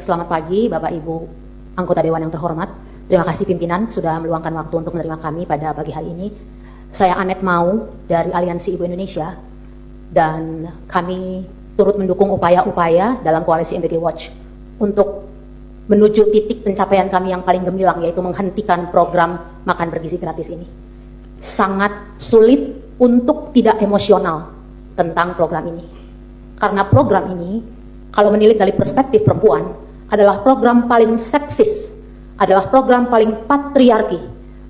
selamat pagi Bapak Ibu anggota Dewan yang terhormat. Terima kasih pimpinan sudah meluangkan waktu untuk menerima kami pada pagi hari ini. Saya Anet Mau dari Aliansi Ibu Indonesia dan kami turut mendukung upaya-upaya dalam koalisi MBG Watch untuk menuju titik pencapaian kami yang paling gemilang, yaitu menghentikan program makan bergizi gratis ini. Sangat sulit untuk tidak emosional tentang program ini, karena program ini kalau menilik dari perspektif perempuan adalah program paling seksis, adalah program paling patriarki,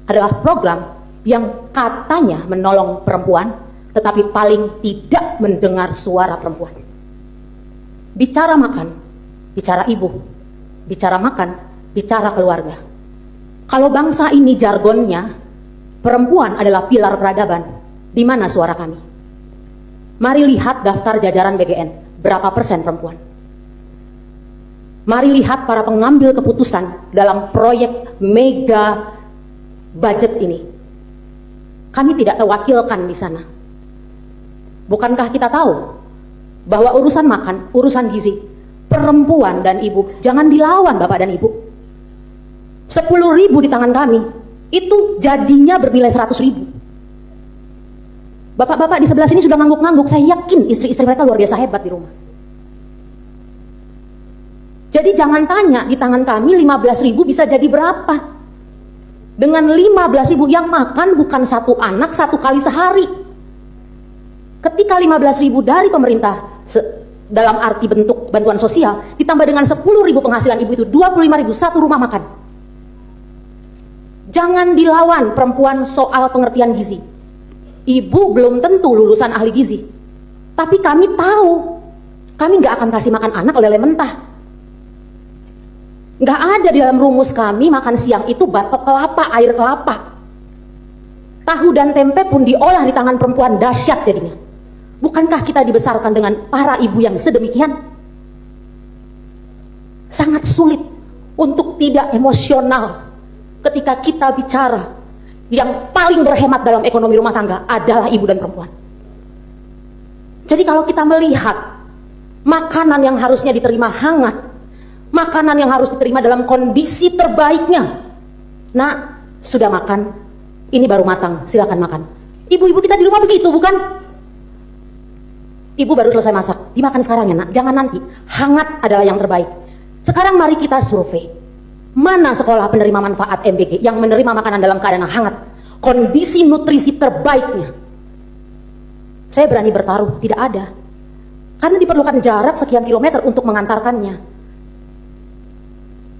adalah program yang katanya menolong perempuan tetapi paling tidak mendengar suara perempuan. Bicara makan, bicara ibu, bicara makan, bicara keluarga. Kalau bangsa ini jargonnya perempuan adalah pilar peradaban, di mana suara kami? Mari lihat daftar jajaran BGN, berapa persen perempuan? Mari lihat para pengambil keputusan dalam proyek mega budget ini. Kami tidak terwakilkan di sana. Bukankah kita tahu bahwa urusan makan, urusan gizi, perempuan dan ibu jangan dilawan Bapak dan Ibu. 10.000 di tangan kami, itu jadinya bernilai 100.000. Bapak-bapak di sebelah sini sudah ngangguk-ngangguk, saya yakin istri-istri mereka luar biasa hebat di rumah. Jadi jangan tanya di tangan kami 15.000 bisa jadi berapa. Dengan 15.000 yang makan bukan satu anak satu kali sehari. Ketika 15.000 dari pemerintah dalam arti bentuk bantuan sosial ditambah dengan 10.000 penghasilan ibu itu 25.000 satu rumah makan. Jangan dilawan perempuan soal pengertian gizi. Ibu belum tentu lulusan ahli gizi, tapi kami tahu kami nggak akan kasih makan anak lele mentah. Nggak ada di dalam rumus kami makan siang itu batok kelapa, air kelapa. Tahu dan tempe pun diolah di tangan perempuan, dahsyat jadinya. Bukankah kita dibesarkan dengan para ibu yang sedemikian? Sangat sulit untuk tidak emosional ketika kita bicara yang paling berhemat dalam ekonomi rumah tangga adalah ibu dan perempuan. Jadi kalau kita melihat makanan yang harusnya diterima hangat, makanan yang harus diterima dalam kondisi terbaiknya. Nah, sudah makan, ini baru matang, silakan makan. Ibu-ibu kita di rumah begitu, bukan? Ibu baru selesai masak, dimakan sekarang ya nak, jangan nanti. Hangat adalah yang terbaik. Sekarang mari kita survei. Mana sekolah penerima manfaat MBG yang menerima makanan dalam keadaan hangat? Kondisi nutrisi terbaiknya. Saya berani bertaruh, tidak ada. Karena diperlukan jarak sekian kilometer untuk mengantarkannya.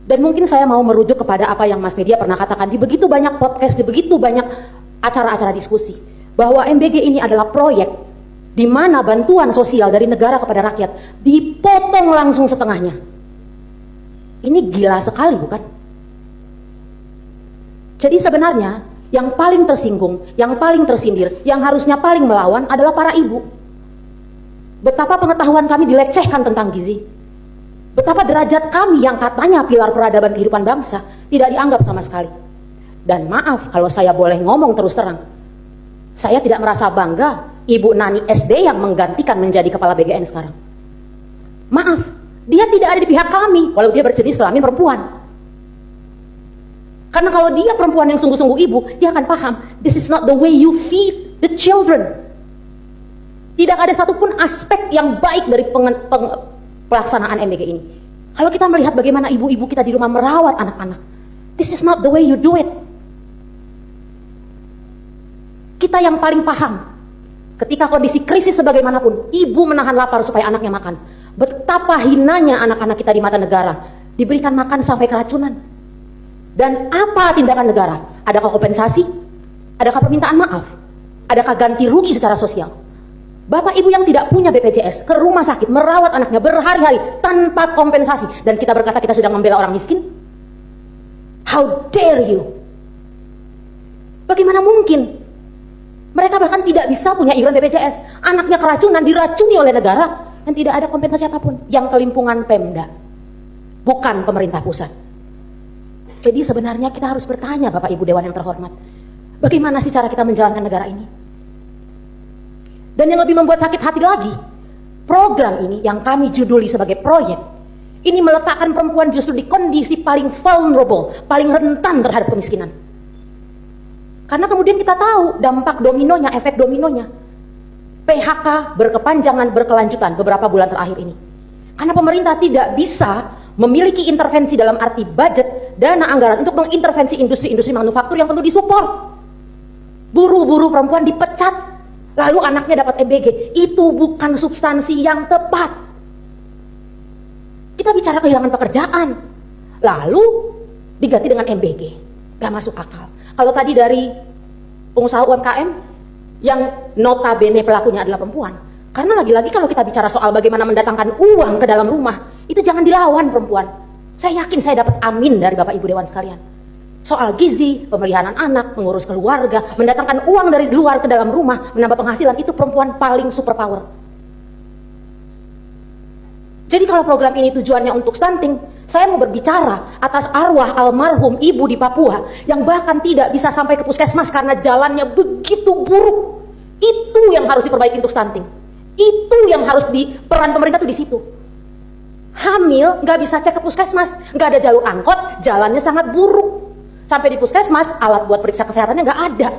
Dan mungkin saya mau merujuk kepada apa yang Mas Media pernah katakan di begitu banyak podcast, di begitu banyak acara-acara diskusi, bahwa MBG ini adalah proyek di mana bantuan sosial dari negara kepada rakyat dipotong langsung setengahnya. Ini gila sekali, bukan? Jadi sebenarnya yang paling tersinggung, yang paling tersindir, yang harusnya paling melawan adalah para ibu. Betapa pengetahuan kami dilecehkan tentang gizi. Betapa derajat kami yang katanya pilar peradaban kehidupan bangsa tidak dianggap sama sekali. Dan maaf kalau saya boleh ngomong terus terang, saya tidak merasa bangga Ibu Nani SD yang menggantikan menjadi kepala BGN sekarang. Maaf, dia tidak ada di pihak kami walau dia berjenis kelamin perempuan. Karena kalau dia perempuan yang sungguh-sungguh ibu, dia akan paham, this is not the way you feed the children. Tidak ada satupun aspek yang baik dari pelaksanaan MBG ini. Kalau kita melihat bagaimana ibu-ibu kita di rumah merawat anak-anak, this is not the way you do it. Kita yang paling paham, ketika kondisi krisis sebagaimanapun, ibu menahan lapar supaya anaknya makan. Betapa hinanya anak-anak kita di mata negara, diberikan makan sampai keracunan. Dan apa tindakan negara? Adakah kompensasi? Adakah permintaan maaf? Adakah ganti rugi secara sosial? Bapak ibu yang tidak punya BPJS ke rumah sakit merawat anaknya berhari-hari tanpa kompensasi, dan kita berkata kita sedang membela orang miskin? How dare you? Bagaimana mungkin? Mereka bahkan tidak bisa punya iuran BPJS. Anaknya keracunan, diracuni oleh negara, dan tidak ada kompensasi apapun. Yang kelimpungan Pemda, bukan pemerintah pusat. Jadi sebenarnya kita harus bertanya, Bapak Ibu Dewan yang terhormat, bagaimana sih cara kita menjalankan negara ini? Dan yang lebih membuat sakit hati lagi, program ini yang kami juduli sebagai proyek, Ini meletakkan perempuan justru di kondisi paling vulnerable, paling rentan terhadap kemiskinan. Karena kemudian kita tahu dampak dominonya, efek dominonya. PHK berkepanjangan, berkelanjutan beberapa bulan terakhir ini. Karena pemerintah tidak bisa memiliki intervensi dalam arti budget, dana anggaran untuk mengintervensi industri-industri manufaktur yang perlu disupport. Buruh-buruh perempuan dipecat, lalu anaknya dapat EBG. Itu bukan substansi yang tepat. Kita bicara kehilangan pekerjaan, lalu diganti dengan MBG. Gak masuk akal. Kalau tadi dari pengusaha UMKM yang notabene pelakunya adalah perempuan, karena lagi-lagi kalau kita bicara soal bagaimana mendatangkan uang ke dalam rumah, itu jangan dilawan perempuan. Saya yakin saya dapat amin dari Bapak Ibu Dewan sekalian. Soal gizi, pemeliharaan anak, mengurus keluarga, mendatangkan uang dari luar ke dalam rumah, menambah penghasilan, itu perempuan paling superpower. Jadi kalau program ini tujuannya untuk stunting, saya mau berbicara atas arwah almarhum ibu di Papua yang bahkan tidak bisa sampai ke puskesmas karena jalannya begitu buruk. Itu yang harus diperbaiki untuk stunting. Itu yang harus peran pemerintah tuh di situ. Hamil nggak bisa cek ke puskesmas, nggak ada jalur angkot, jalannya sangat buruk. Sampai di puskesmas alat buat periksa kesehatannya nggak ada.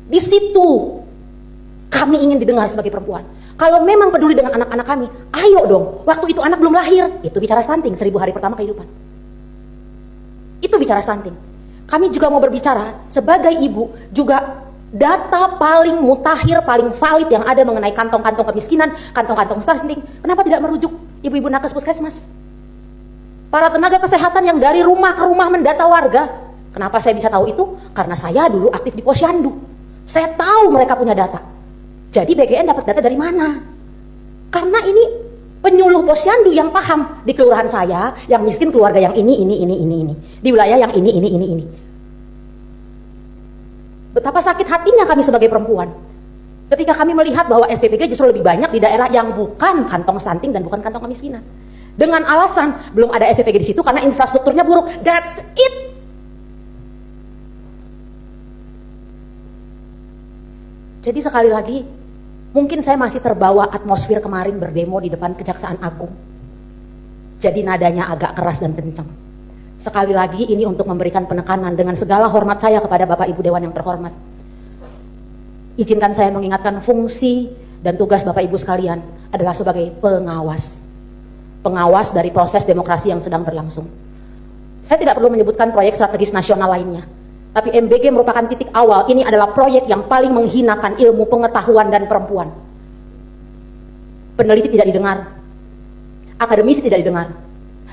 Di situ kami ingin didengar sebagai perempuan. Kalau memang peduli dengan anak-anak kami, ayo dong. Waktu itu anak belum lahir, itu bicara stunting, 1000 hari pertama kehidupan. Itu bicara stunting. Kami juga mau berbicara sebagai ibu, juga data paling mutakhir, paling valid yang ada mengenai kantong-kantong kemiskinan, kantong-kantong stunting. Kenapa tidak merujuk ibu-ibu nakes puskesmas? Para tenaga kesehatan yang dari rumah ke rumah mendata warga. Kenapa saya bisa tahu itu? Karena saya dulu aktif di Posyandu. Saya tahu mereka punya data. Jadi BGN dapat data dari mana? Karena ini penyuluh Posyandu yang paham. Di kelurahan saya, yang miskin keluarga yang ini. Di wilayah yang ini. Betapa sakit hatinya kami sebagai perempuan. Ketika kami melihat bahwa SPPG justru lebih banyak di daerah yang bukan kantong stunting dan bukan kantong kemiskinan. Dengan alasan belum ada SPPG di situ karena infrastrukturnya buruk. That's it. Jadi sekali lagi, mungkin saya masih terbawa atmosfer kemarin berdemo di depan Kejaksaan Agung. Jadi nadanya agak keras dan kencang. Sekali lagi ini untuk memberikan penekanan dengan segala hormat saya kepada Bapak Ibu Dewan yang terhormat. Izinkan saya mengingatkan fungsi dan tugas Bapak Ibu sekalian adalah sebagai pengawas. Pengawas dari proses demokrasi yang sedang berlangsung. Saya tidak perlu menyebutkan proyek strategis nasional lainnya. Tapi MBG merupakan titik awal. Ini adalah proyek yang paling menghinakan ilmu pengetahuan dan perempuan. Peneliti tidak didengar, akademisi tidak didengar,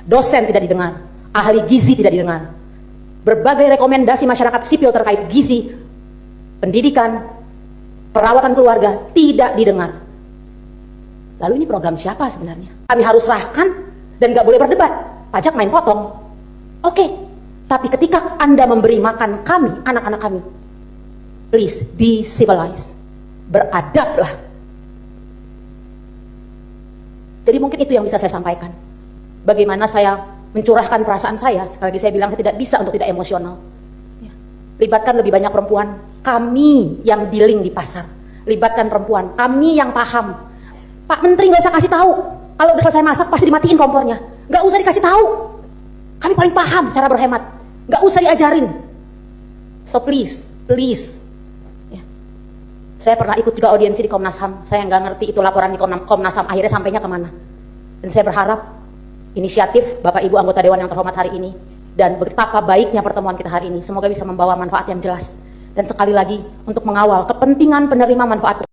dosen tidak didengar, ahli gizi tidak didengar. Berbagai rekomendasi masyarakat sipil terkait gizi, pendidikan, perawatan keluarga tidak didengar. Lalu ini program siapa sebenarnya? Kami harus serahkan dan gak boleh berdebat. Pajak main potong. Oke. Tapi ketika Anda memberi makan kami, anak-anak kami, please be civilized. Beradablah. Jadi mungkin itu yang bisa saya sampaikan. Bagaimana saya mencurahkan perasaan saya, sekali lagi saya bilang saya tidak bisa untuk tidak emosional. Libatkan lebih banyak perempuan. Kami yang dealing di pasar. Libatkan perempuan. Kami yang paham. Pak Menteri nggak usah kasih tahu. Kalau udah selesai masak pasti dimatiin kompornya. Nggak usah dikasih tahu. Kami paling paham cara berhemat. Gak usah diajarin. So please. Ya. Saya pernah ikut juga audiensi di Komnas HAM. Saya nggak ngerti itu laporan di Komnas HAM akhirnya sampainya kemana. Dan saya berharap inisiatif Bapak Ibu anggota Dewan yang terhormat hari ini dan betapa baiknya pertemuan kita hari ini semoga bisa membawa manfaat yang jelas. Dan sekali lagi untuk mengawal kepentingan penerima manfaat